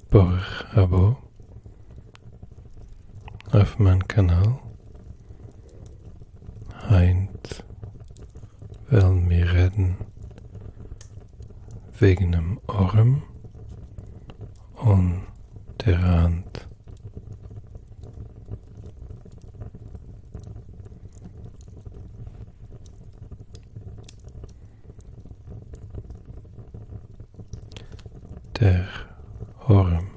Borg Abo auf mijn kanaal. Heint wil me redden wegen hem arm en der hand. Der arm,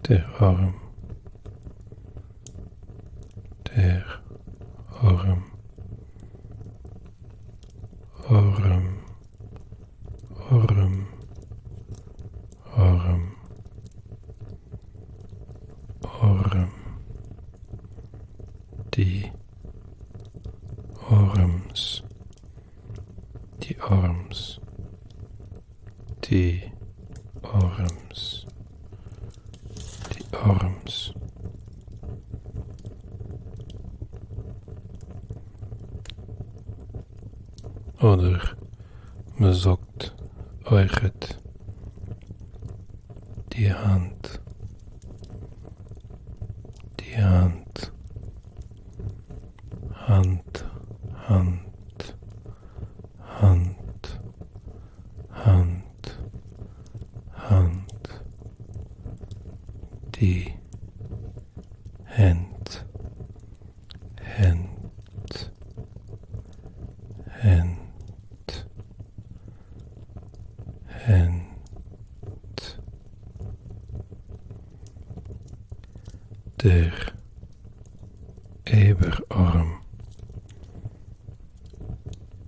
der arm, der arm, arm, arm, arm, arm, die arms, die arms, die arms, die arms. Oder man sagt euch die Hand, die Hand, Hand, Hand, Hand, Hand, Hand, die Hand, Hand, Hand, Hand, der Eberarm,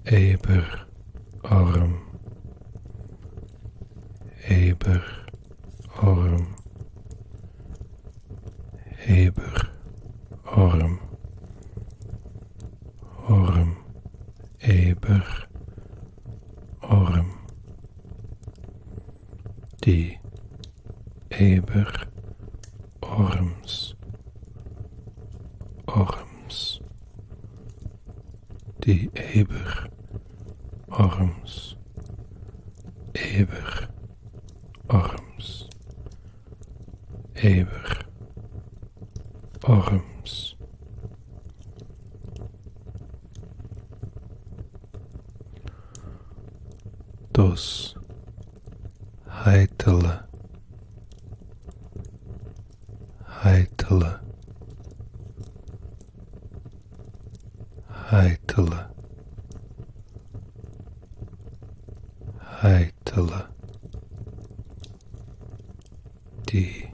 Eberarm, Eberarm, Eberarm, Arm, Eberarm, die Eberarms, arms, die Eberarms, Eberarms, Eberarms. Das heitele, heitele, heitele, heitele, die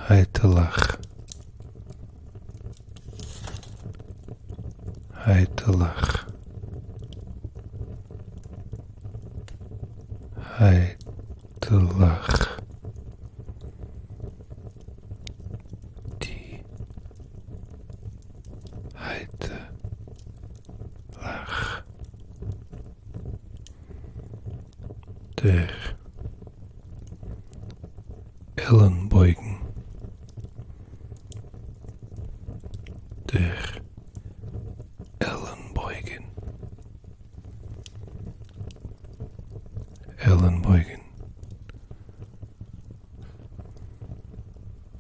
heitelach, heitelach, heitelach, die heitelach, der Ellenbeugen, der Ellenbeugen, Ellenbeugen,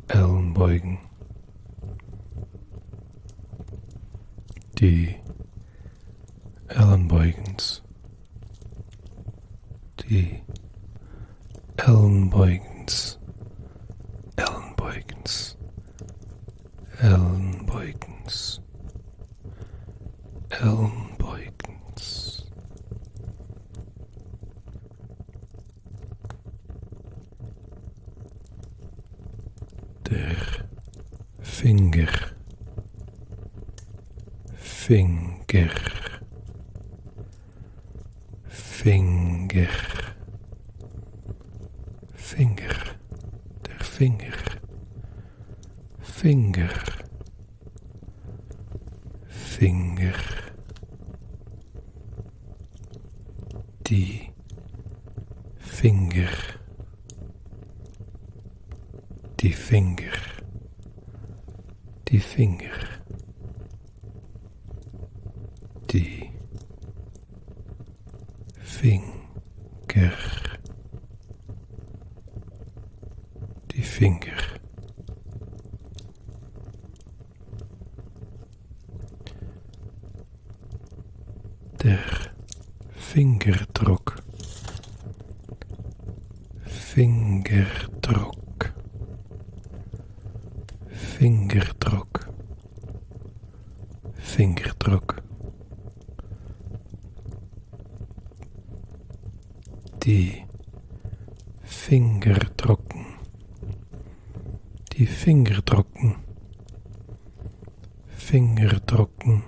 Ellenbeugen, die Ellenbeugens, die Ellenbeugens, Ellenbeugens, Ellenbeugens, Ellenbeugens. Der Finger, Finger, Finger, Finger, der Finger, Finger, Finger, die Finger, die Finger, die Finger, die Finger, Finger. Der Fingerdruck. Fingerdruck. Fingerdruck. Fingerdruck. Die Fingerdrucken. Die Fingerdrucken. Fingerdrucken.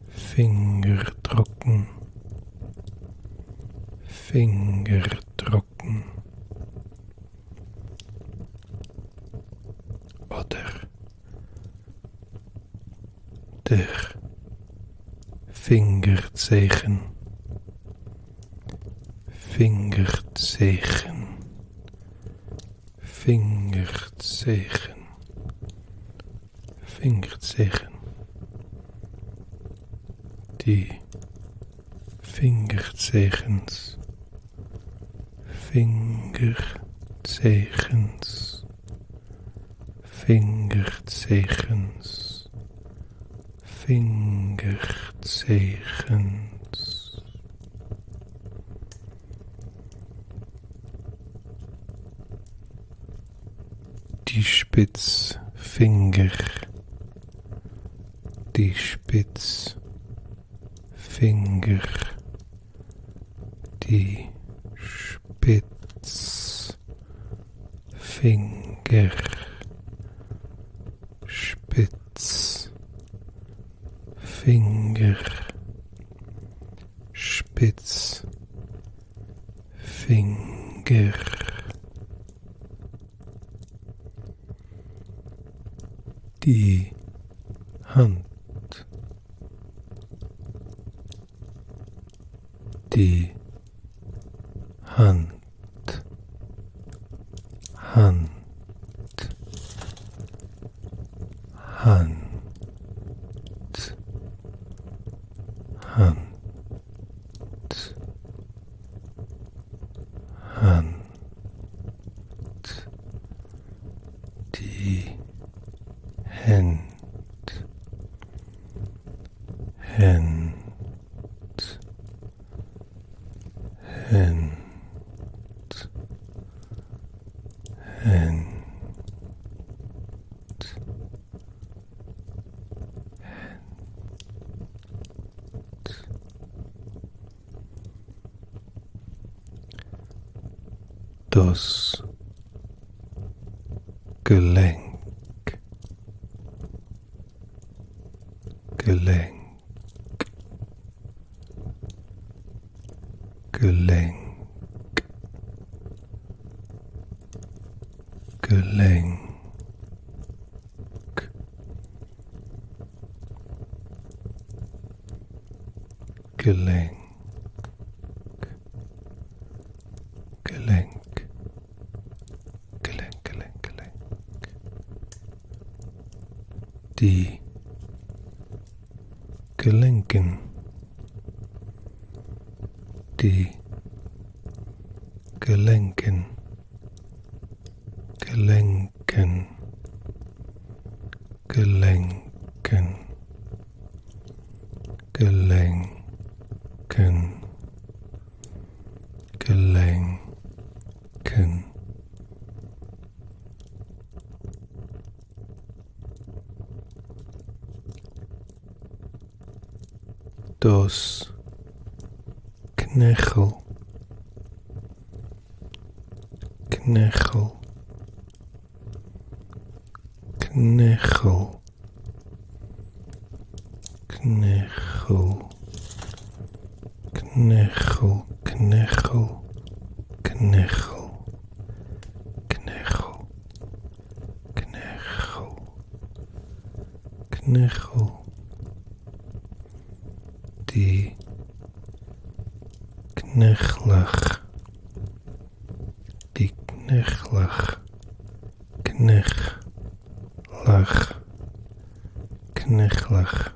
Fingerdrucken. Fingerdrucken. Oder der Fingerzeichen. Fingerzeichen. Fingerzeichen. Fingerzeichen. Die Fingerzeichens. Fingerzeichens. Fingerzeichens. Fingerzeichens. Die Spitzfinger. Die Spitzfinger. Die Spitzfinger. Spitzfinger. Spitzfinger. Die Hand. Die Hand. Hand. Hand. Hand. Hand. Die Hand. Hand. Hand. Hand. Das Gelenk. Gelenk. Gelenk. Gelenk. Gelenk. Gelenk. Gelenk, Gelenk, Gelenk. Die Gelenken. Die Gelenken. Gelenken. Gelenken. Gelenken. Gelenken. Das Knöchel. Knöchel. Knöchel. Knöchel. Knöchel. Knöchel. Knöchel. Knöchel. Knöchel. Knöchel. Die Knöchlach. Die Knöchlach. Knöchlach. Knöchlach.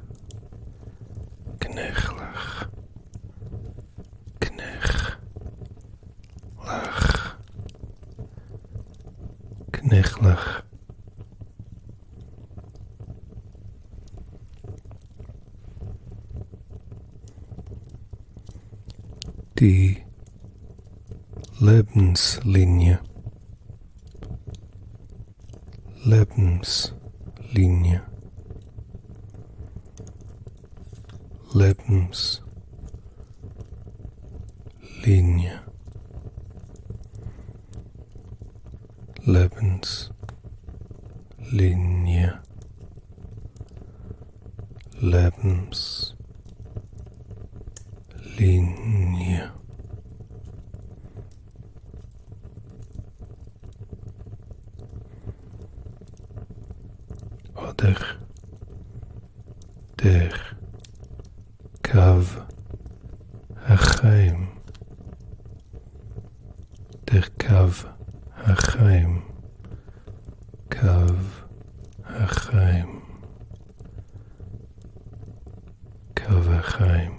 Knöchlach. Knöchlach. die Lebenslinie, Lebenslinie, Lebenslinie, Lebenslinie, Lebenslinie. Oder der Kav Hachaim, der Kav Hachaim, Kav Hachaim, Kav Hachaim,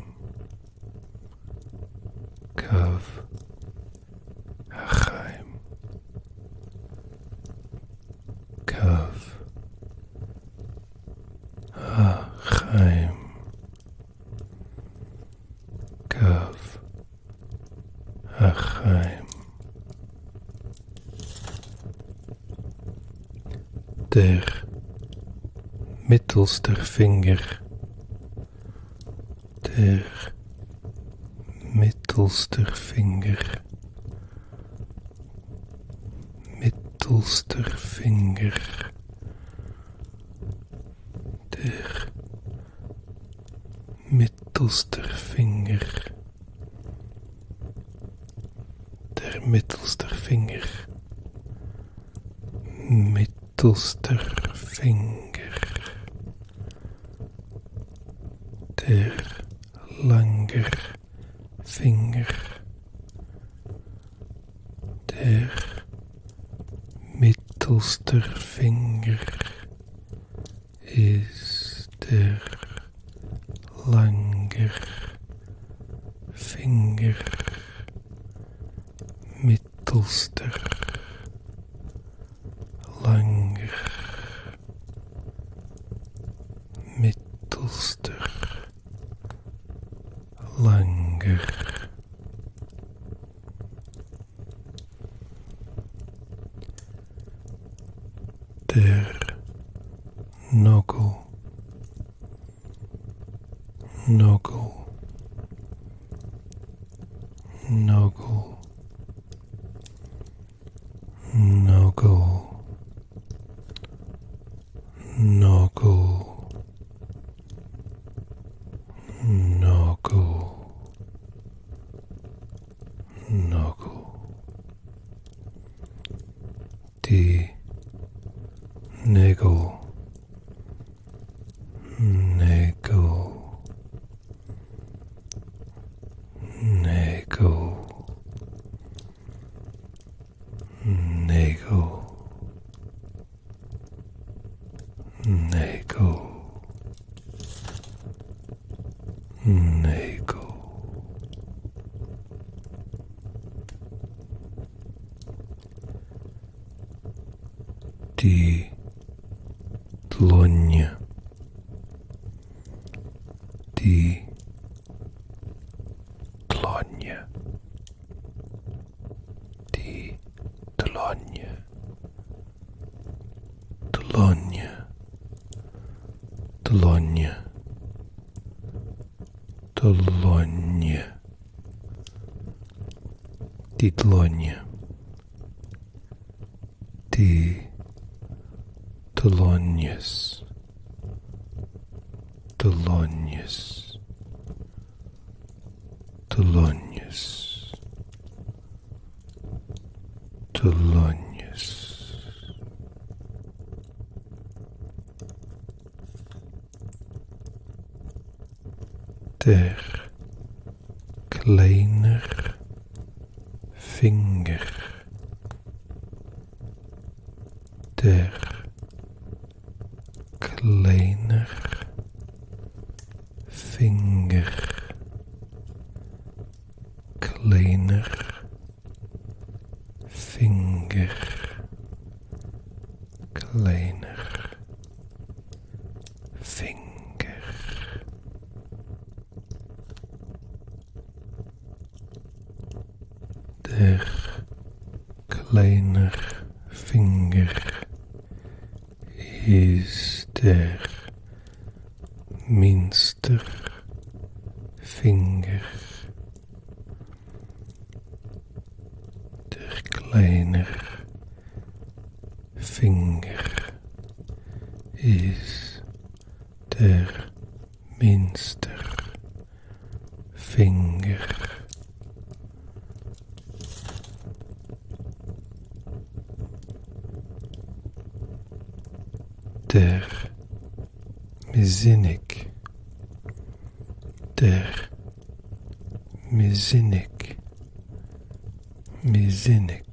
Kav Hachaim, Kav Hachaim, Kav Hachaim. Der mittelste Finger, der mittelste Finger, mittelste Finger, der mittelste Finger, der mittelste Finger, mittelster Finger, der langer Finger, der mittelster Finger ist der langer Finger, mittelster langer, mittelster langer, der Nogel, Nogel, Nogel, Nogel, Nogel, Nogel, Nogel. Die Nägel, Nägel, Nägel, Nägel, Nägel, Nägel. Die Dłonie, die Dłonie, die Dłonie, Dłonie, Dłonie, Dłonie, die Dłonie, die Dłonies, Dłonies, Dłonies, Dłonies. Der kleiner Finger, der kleiner Finger, kleiner Finger, kleiner Finger. kleiner Finger is der minster Finger. Der kleiner Finger is der minster Finger. Der Misinnig, der Misinnig, Misinnig,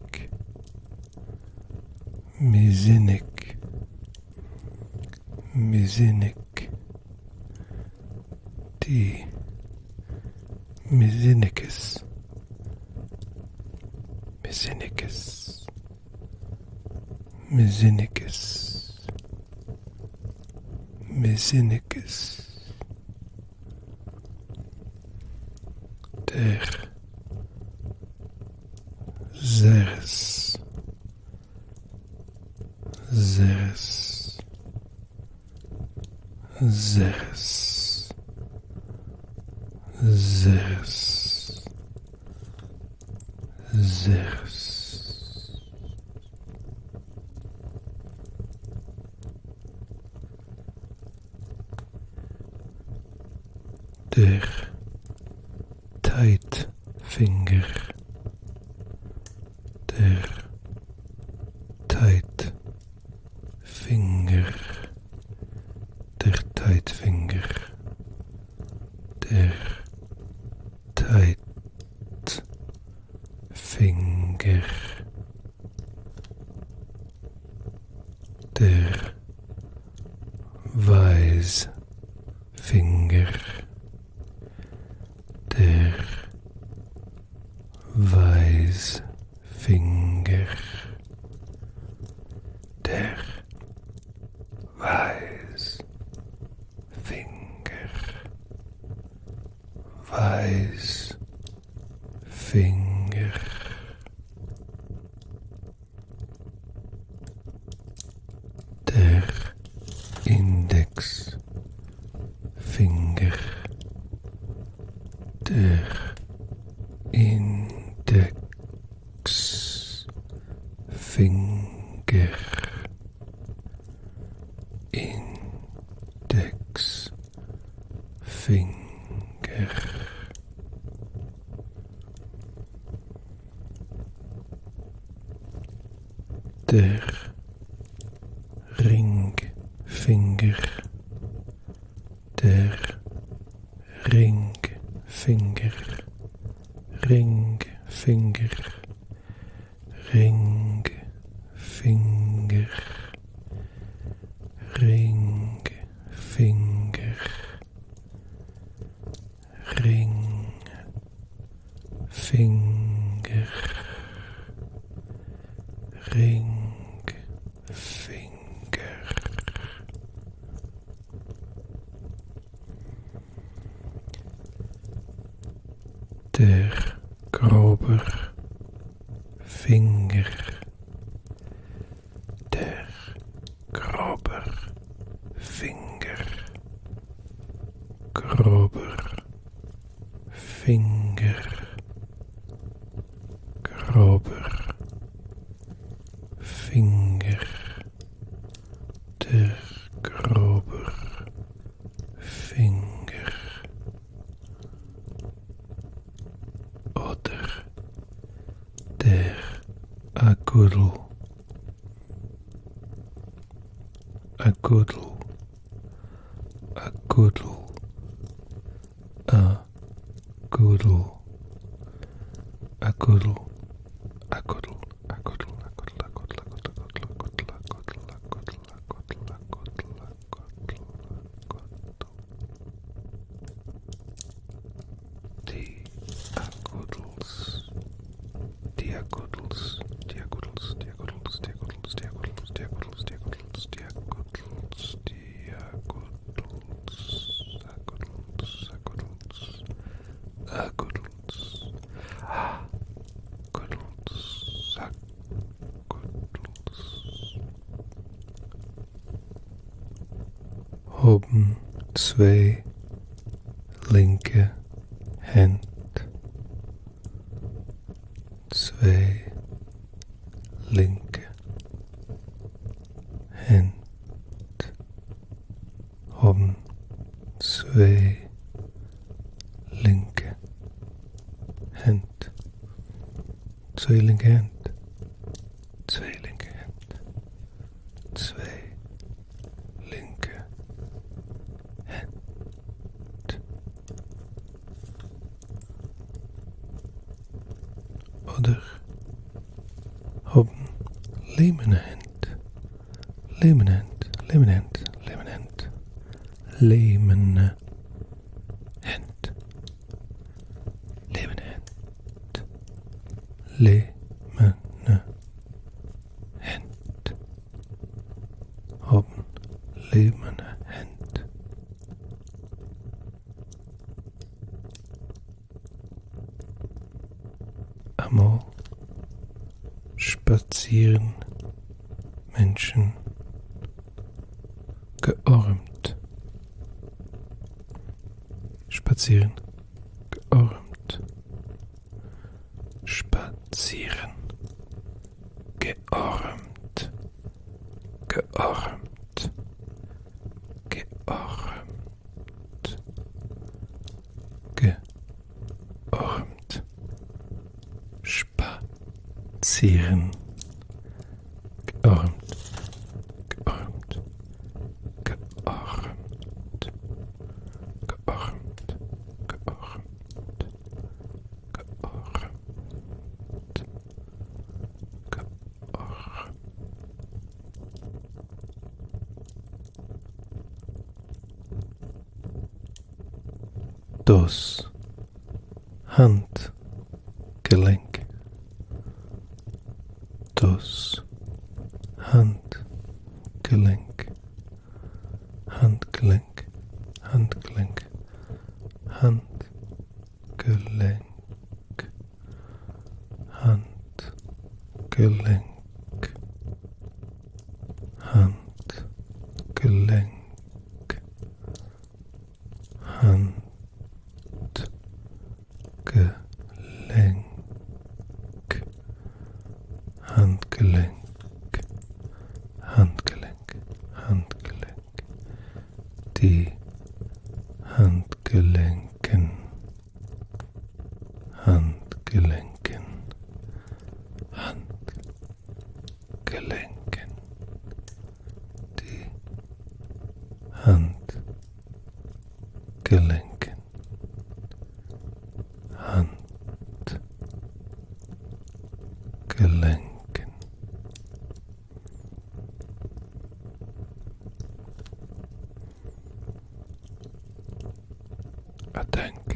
Misinnig, Misinnig, die Misinniges, Misinniges, Misinniges, Misinniges, der Zeres, Zeres, Zeres, Zeres, Zeres. Der Tight-Finger, der Tight-Finger, der Tight-Finger, der Tight-Finger, der Weißfinger, der Weißfinger, der Weißfinger, Weißfinger, der Indexfinger, der Indexfinger, Indexfinger, der Ringfinger, der Ringfinger, Ringfinger, Ringfinger, Ringfinger, Ringfinger, Ringfinger, der grober Finger, der grober Finger, grober Finger, grober Finger, der grober Finger, oder der Agudel, Agudel, Agudel, Agudel, Agudel, Agudel, Agudel, haben zwei linke Hände, zwei linke Hände, haben zwei linke Hände, zwei linke Hände, zwei linke Hände, zwei linke Hände. Oder haben lemene Hände, lemene Hände, lemene Hände, lemene Hände, lemene Hände, lemene Hände, lemene Hände, haben lemene Hände. Einmal spazieren Menschen gearmt. Spazieren gearmt. Spazieren gearmt. Gearmt. Gearmt. Gearmt. Spazieren. Gearmt. Gearmt. Gearmt. Gearmt. Gearmt. Gearmt. Gearmt. Das Handgelenk. Das Handgelenk. Handgelenk. Handgelenk. Handgelenk. Handgelenk. Handgelenk. Handgelenk. Handgelenk. Handgelenk. Die Handgelenken. Handgelenken. Handgelenken. Die Handgelenken. Handgelenken. I think